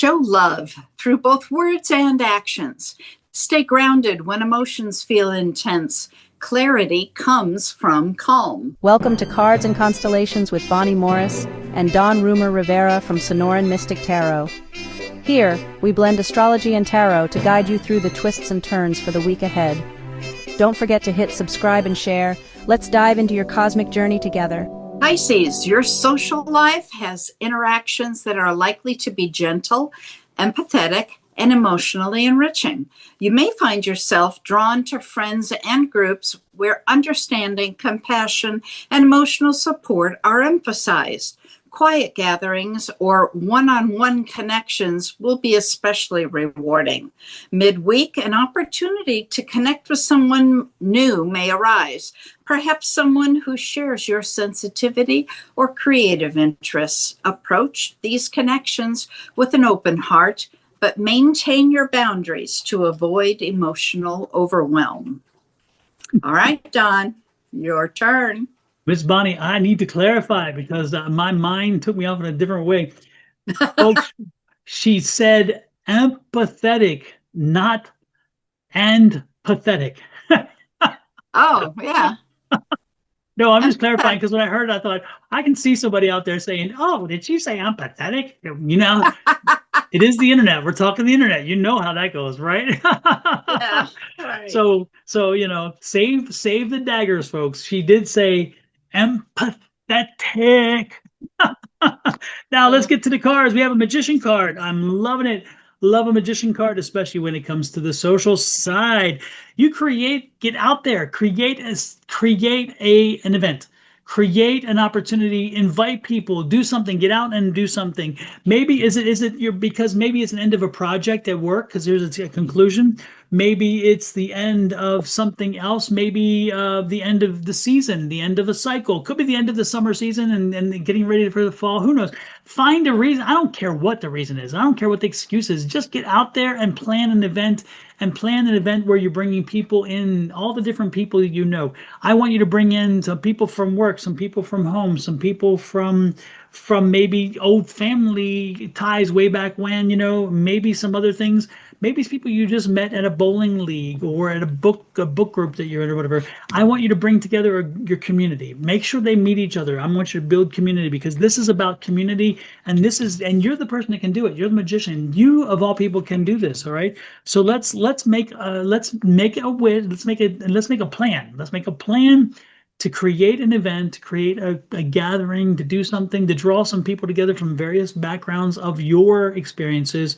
Show love through both words and actions. Stay grounded when emotions feel intense. Clarity comes from calm. Welcome to Cards and Constellations with Bonnie Morris and Dawn Rumor Rivera from Sonoran Mystic Tarot. Here, we blend astrology and tarot to guide you through the twists and turns for the week ahead. Don't forget to hit subscribe and share. Let's dive into your cosmic journey together. Pisces, your social life has interactions that are likely to be gentle, empathetic, and emotionally enriching. You may find yourself drawn to friends and groups where understanding, compassion, and emotional support are emphasized. Quiet gatherings or one-on-one connections will be especially rewarding. Midweek, an opportunity to connect with someone new may arise, perhaps someone who shares your sensitivity or creative interests. Approach these connections with an open heart, but maintain your boundaries to avoid emotional overwhelm. All right, Dawn, your turn. Miss Bonnie, I need to clarify because my mind took me off in a different way. Folks, she said empathetic, not and pathetic. Oh, yeah. No, I'm just clarifying because when I heard it, I thought, I can see somebody out there saying, oh, did she say I'm pathetic? You know, it is the internet. We're talking the internet. You know how that goes, right? Yeah, right. So you know, save the daggers, folks. She did say empathetic. Now let's get to the cards. We have a magician card. I'm loving it. Love a magician card, especially when it comes to the social side. You get out there, create an event, create an opportunity, invite people, do something, get out and do something. Maybe because maybe it's an end of a project at work because there's a conclusion. Maybe it's the end of something else. Maybe the end of the season, the end of a cycle. Could be the end of the summer season and getting ready for the fall. Who knows? Find a reason. I don't care what the reason is. I don't care what the excuse is. Just get out there and plan an event where you're bringing people in, all the different people you know. I want you to bring in some people from work, some people from home, some people from maybe old family ties way back when, you know, maybe some other things. Maybe it's people you just met at a bowling league or at a book group that you're in or whatever. I want you to bring together your community. Make sure they meet each other. I want you to build community because this is about community, and you're the person that can do it. You're the magician. You of all people can do this. All right. So let's make a plan. Let's make a plan to create an event, to create a gathering, to do something, to draw some people together from various backgrounds of your experiences.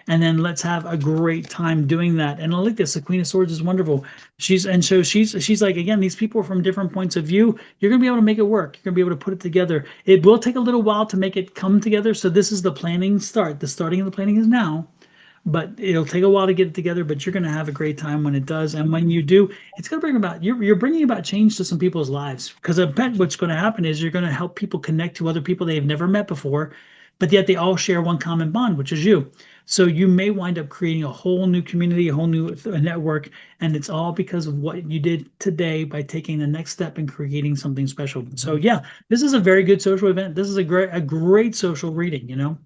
And then let's have a great time doing that. And I like this. The Queen of Swords is wonderful. She's like, again, these people are from different points of view. You're going to be able to make it work. You're going to be able to put it together. It will take a little while to make it come together. So this is the planning start. The starting of the planning is now. But it'll take a while to get it together, but you're going to have a great time when it does. And when you do, it's going to bring about, you're bringing about change to some people's lives. Because I bet what's going to happen is you're going to help people connect to other people they've never met before, but yet they all share one common bond, which is you. So you may wind up creating a whole new community, a whole new network, and it's all because of what you did today by taking the next step and creating something special. So yeah, this is a very good social event. This is a great social reading, you know.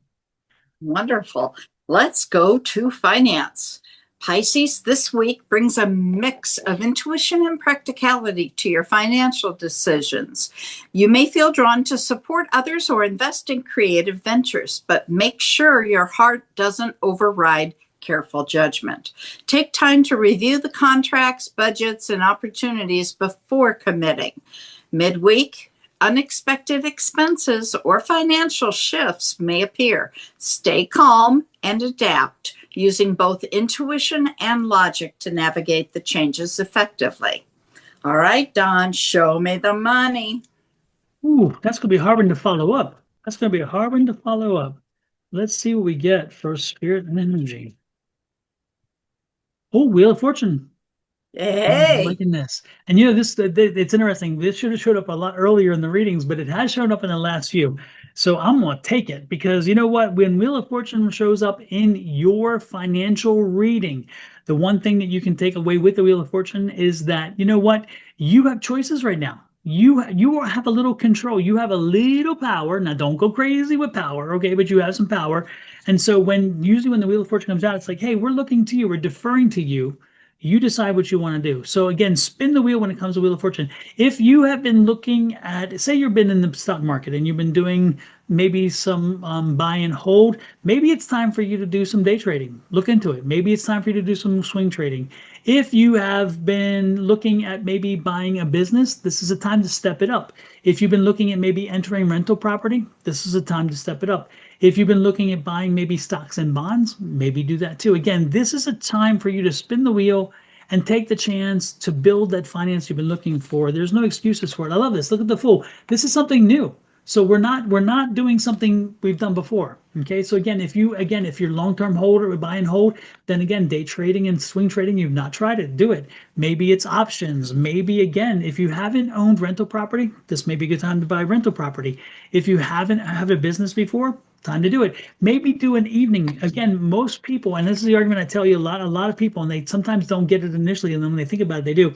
Wonderful. Let's go to finance. Pisces this week brings a mix of intuition and practicality to your financial decisions. You may feel drawn to support others or invest in creative ventures, but make sure your heart doesn't override careful judgment. Take time to review the contracts, budgets, and opportunities before committing. Midweek, unexpected expenses or financial shifts may appear. Stay calm and adapt, using both intuition and logic to navigate the changes effectively. All right, Dawn, show me the money. Ooh, that's going to be a hard one to follow up. Let's see what we get for spirit and energy. Oh, Wheel of Fortune. Hey. I'm liking this. And you know, it's interesting. This should have showed up a lot earlier in the readings, but it has shown up in the last few. So I'm going to take it because you know what? When Wheel of Fortune shows up in your financial reading, the one thing that you can take away with the Wheel of Fortune is that, you know what? You have choices right now. You have a little control. You have a little power. Now, don't go crazy with power, okay? But you have some power. And so usually when the Wheel of Fortune comes out, it's like, hey, we're looking to you, we're deferring to you. You decide what you want to do. So again, spin the wheel when it comes to Wheel of Fortune. If you have been looking at, say you've been in the stock market and you've been doing maybe some buy and hold, maybe it's time for you to do some day trading. Look into it. Maybe it's time for you to do some swing trading. If you have been looking at maybe buying a business, this is a time to step it up. If you've been looking at maybe entering rental property, this is a time to step it up. If you've been looking at buying maybe stocks and bonds, maybe do that too. Again, this is a time for you to spin the wheel and take the chance to build that finance you've been looking for. There's no excuses for it. I love this. Look at the Fool. This is something new. So we're not doing something we've done before. Okay. So again, if you're long-term holder or buy and hold, then again, day trading and swing trading, you've not tried it, do it. Maybe it's options. Maybe again, if you haven't owned rental property, this may be a good time to buy rental property. If you haven't had a business before, time to do it. Maybe do an evening. Again, most people, and this is the argument I tell you a lot of people, and they sometimes don't get it initially, and then when they think about it, they do,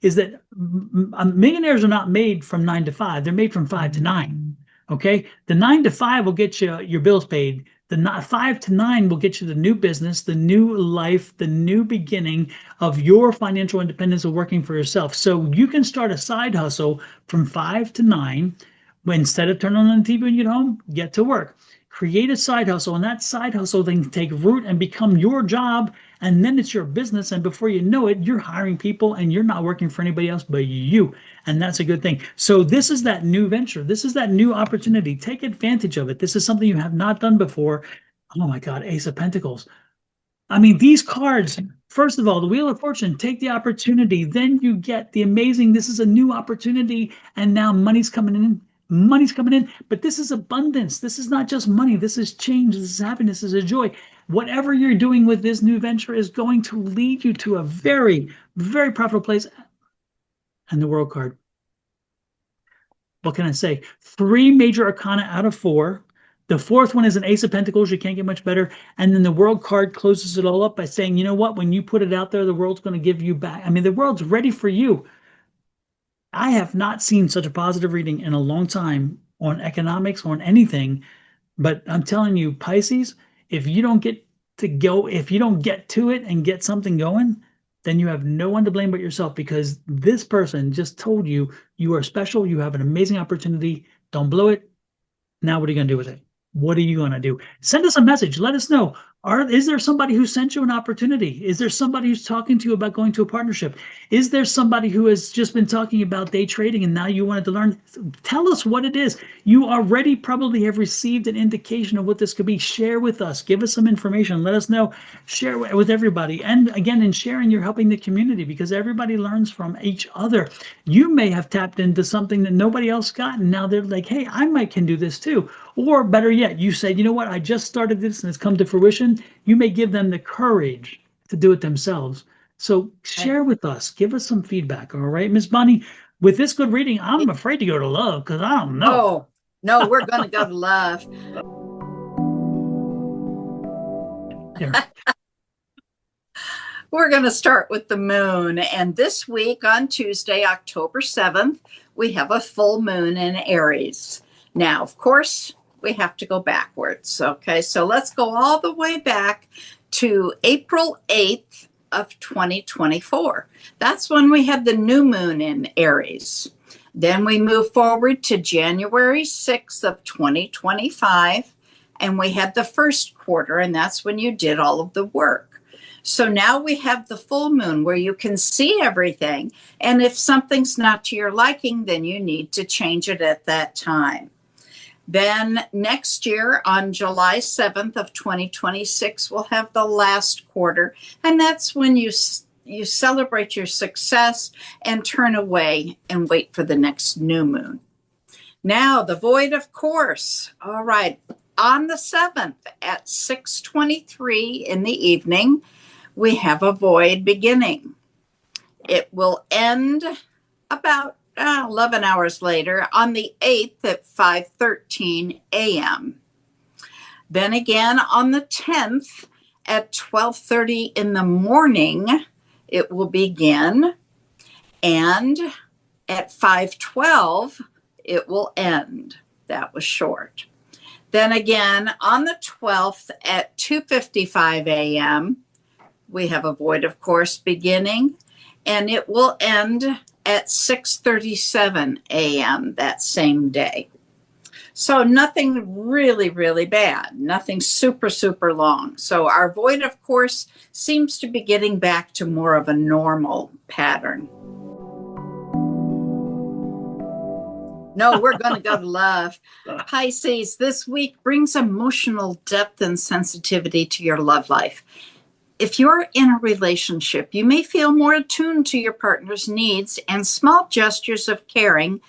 is that millionaires are not made from 9 to 5. They're made from 5 to 9. Okay. The 9 to 5 will get you your bills paid. The 5 to 9 will get you the new business, the new life, the new beginning of your financial independence of working for yourself. So you can start a side hustle from 5 to 9. When instead of turning on the TV when you get home, get to work. Create a side hustle, and that side hustle then take root and become your job, and then it's your business. And before you know it, you're hiring people and you're not working for anybody else but you. And that's a good thing. So this is that new venture. This is that new opportunity. Take advantage of it. This is something you have not done before. Oh my God, Ace of Pentacles. I mean, these cards, first of all, the Wheel of Fortune, take the opportunity. Then you get the amazing, this is a new opportunity, and now money's coming in. Money's coming in, but this is abundance. This is not just money. This is change. This is happiness. This is joy. Whatever you're doing with this new venture is going to lead you to a very, very profitable place. And the World card. What can I say? 3 major arcana out of 4. The 4th one is an Ace of Pentacles. You can't get much better. And then the World card closes it all up by saying, you know what? When you put it out there, the world's going to give you back. I mean, the world's ready for you. I have not seen such a positive reading in a long time on economics, on anything. But I'm telling you, Pisces, if you don't get to it and get something going, then you have no one to blame but yourself, because this person just told you you are special. You have an amazing opportunity. Don't blow it. Now, what are you going to do with it? What are you going to do? Send us a message. Let us know. Is there somebody who sent you an opportunity? Is there somebody who's talking to you about going to a partnership? Is there somebody who has just been talking about day trading and now you wanted to learn? Tell us what it is. You already probably have received an indication of what this could be. Share with us. Give us some information. Let us know. Share with everybody. And again, in sharing, you're helping the community, because everybody learns from each other. You may have tapped into something that nobody else got, and now they're like, hey, I can do this too. Or better yet, you said, you know what, I just started this and it's come to fruition. You may give them the courage to do it themselves. So share with us. Give us some feedback. All right, Miss Bonnie, with this good reading, I'm afraid to go to love because I don't know. Oh, no, we're going to go to love. We're going to start with the moon. And this week on Tuesday, October 7th, we have a full moon in Aries. Now, of course, we have to go backwards. Okay, so let's go all the way back to April 8th of 2024. That's when we had the new moon in Aries. Then we move forward to January 6th of 2025, and we had the first quarter, and that's when you did all of the work. So now we have the full moon where you can see everything, and if something's not to your liking, then you need to change it at that time. Then next year on July 7th of 2026, we'll have the last quarter. And that's when you celebrate your success and turn away and wait for the next new moon. Now, the void, of course. All right. On the 7th at 6:23 in the evening, we have a void beginning. It will end about 11 hours later on the 8th at 5:13 a.m. Then again on the 10th at 12:30 in the morning, it will begin. And at 5:12, it will end. That was short. Then again, on the 12th at 2:55 a.m., we have a void of course beginning, and it will end at 6:37 a.m. that same day. So nothing really, really bad, nothing super, super long. So our void of course seems to be getting back to more of a normal pattern. No, we're going to go to love. Pisces, this week brings emotional depth and sensitivity to your love life. If you're in a relationship, you may feel more attuned to your partner's needs, and small gestures of caring,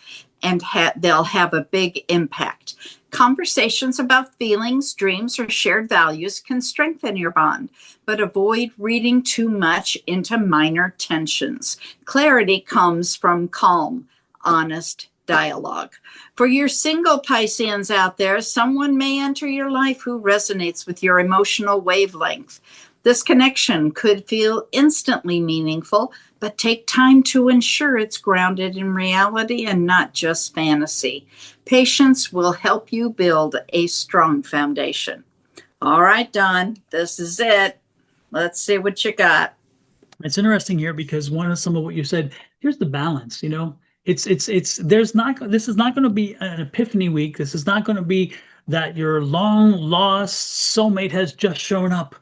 and they'll have a big impact. Conversations about feelings, dreams, or shared values can strengthen your bond, but avoid reading too much into minor tensions. Clarity comes from calm, honest dialogue. For your single Pisceans out there, someone may enter your life who resonates with your emotional wavelength. This connection could feel instantly meaningful, but take time to ensure it's grounded in reality and not just fantasy. Patience will help you build a strong foundation. All right, Don, this is it. Let's see what you got. It's interesting here because some of what you said, here's the balance, there's not, this is not going to be an epiphany week. This is not going to be that your long lost soulmate has just shown up.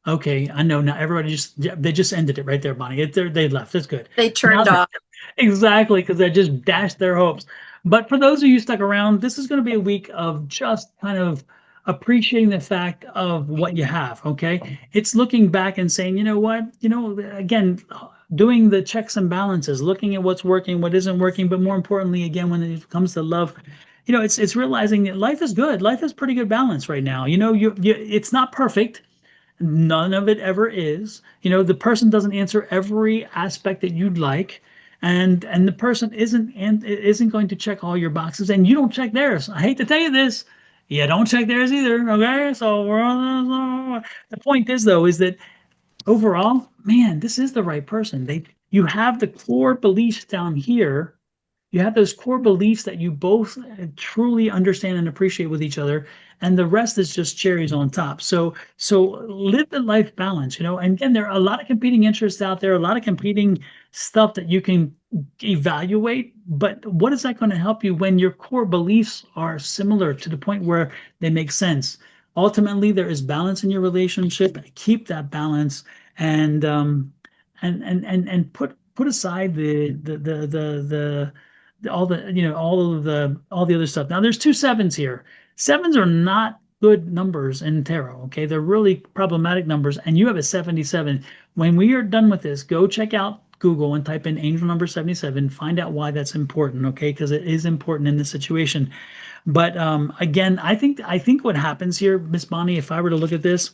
Okay, I know now everybody they just ended it right there, Bonnie. They left. That's good. They turned off. Exactly, because they just dashed their hopes. But for those of you stuck around, this is going to be a week of just kind of appreciating the fact of what you have, okay? It's looking back and saying, you know what? Again, doing the checks and balances, looking at what's working, what isn't working, but more importantly, again, when it comes to love, it's realizing that life is good. Life is pretty good balance right now. It's not perfect. None of it ever is. The person doesn't answer every aspect that you'd like, and the person isn't going to check all your boxes, and you don't check theirs. I hate to tell you this, you don't check theirs either. Okay, so the point is though is that overall, man, this is the right person. You have the core beliefs down here. You have those core beliefs that you both truly understand and appreciate with each other, and the rest is just cherries on top. So live the life balance, and again, there are a lot of competing interests out there, a lot of competing stuff that you can evaluate, but what is that going to help you when your core beliefs are similar to the point where they make sense? Ultimately, there is balance in your relationship. Keep that balance, and put aside all the other stuff. Now there's two sevens here. Sevens are not good numbers in tarot. Okay, they're really problematic numbers, and you have a 77. When we are done with this, go check out Google and type in angel number 77. Find out why that's important. Okay, because it is important in this situation. But again, I think what happens here, Miss Bonnie, if I were to look at this,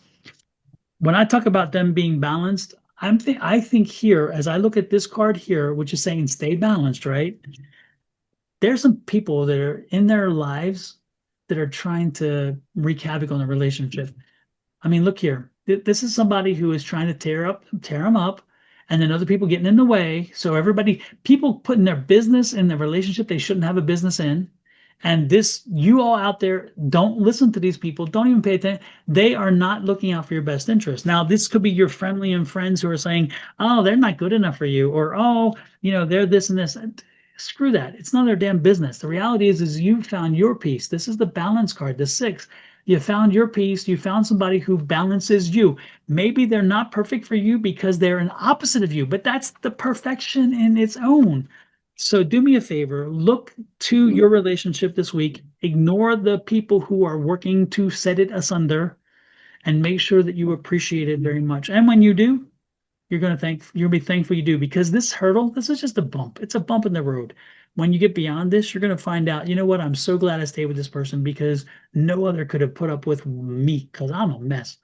when I talk about them being balanced, I think here, as I look at this card here, which is saying stay balanced, right? There's some people that are in their lives that are trying to wreak havoc on a relationship. I mean, look here. This is somebody who is trying to tear them up, and then other people getting in the way. So people putting their business in the relationship they shouldn't have a business in. And you all out there, don't listen to these people. Don't even pay attention. They are not looking out for your best interest. Now, this could be your family and friends who are saying, oh, they're not good enough for you, or, oh, they're this and this. Screw that. It's none of their damn business. The reality is you found your piece. This is the balance card, the 6. You found your piece. You found somebody who balances you. Maybe they're not perfect for you because they're an opposite of you, but that's the perfection in its own. So do me a favor, look to your relationship this week, ignore the people who are working to set it asunder, and make sure that you appreciate it very much. And when you do, you'll be thankful you do, because this is just a bump. It's a bump in the road. When you get beyond this, you're going to find out, you know what, I'm so glad I stayed with this person because no other could have put up with me because I'm a mess.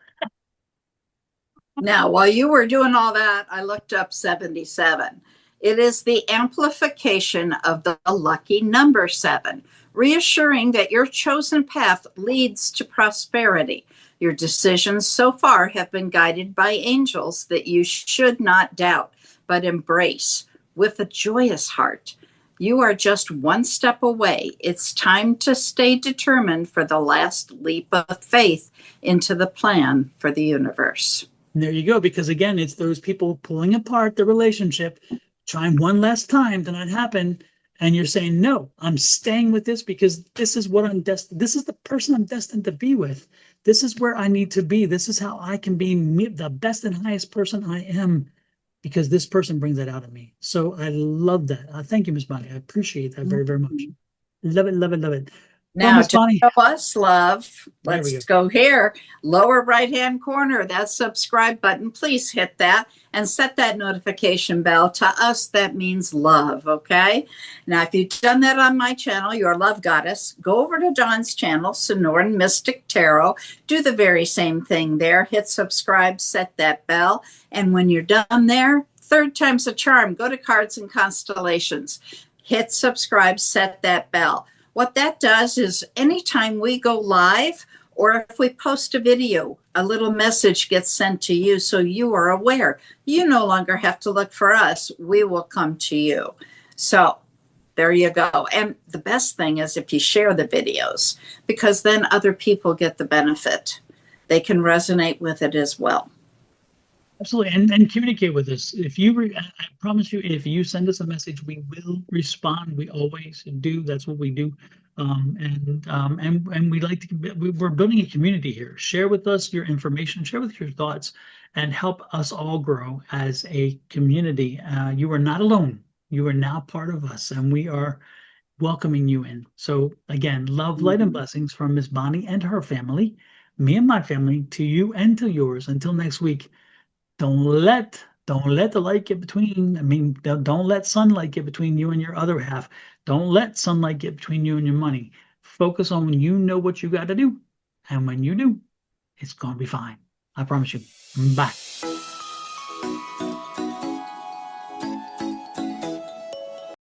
Now, while you were doing all that, I looked up 77. It is the amplification of the lucky number 7, reassuring that your chosen path leads to prosperity. Your decisions so far have been guided by angels that you should not doubt, but embrace with a joyous heart. You are just one step away. It's time to stay determined for the last leap of faith into the plan for the universe. And there you go, because again, it's those people pulling apart the relationship, trying one last time to not happen. And you're saying, no, I'm staying with this because this is what I'm destined. This is the person I'm destined to be with. This is where I need to be. This is how I can be the best and highest person I am, because this person brings that out of me. So I love that. Thank you, Miss Bonnie. I appreciate that very, very much. Love it, love it, love it. Well, Now, Miss to Bonnie, show us love, there we let's go here. Lower right-hand corner, that subscribe button. Please hit that and set that notification bell. To us, that means love, okay? Now, if you've done that on my channel, your love goddess, go over to Dawn's channel, Sonoran Mystic Tarot. Do the very same thing there. Hit subscribe, set that bell. And when you're done there, third time's a charm. Go to Cards and Constellations. Hit subscribe, set that bell. What that does is anytime we go live or if we post a video, a little message gets sent to you so you are aware. You no longer have to look for us. We will come to you. So there you go. And the best thing is if you share the videos, because then other people get the benefit. They can resonate with it as well. Absolutely, and communicate with us. If you, I promise you, if you send us a message, we will respond. We always do. That's what we do. And we like to. We're building a community here. Share with us your information. Share with your thoughts, and help us all grow as a community. You are not alone. You are now part of us, and we are welcoming you in. So again, love, light, and blessings from Miss Bonnie and her family, me and my family, to you and to yours. Until next week. Don't let the light get between. I mean, don't let sunlight get between you and your other half. Don't let sunlight get between you and your money. Focus on when you know what you got to do. And when you do, it's going to be fine. I promise you. Bye.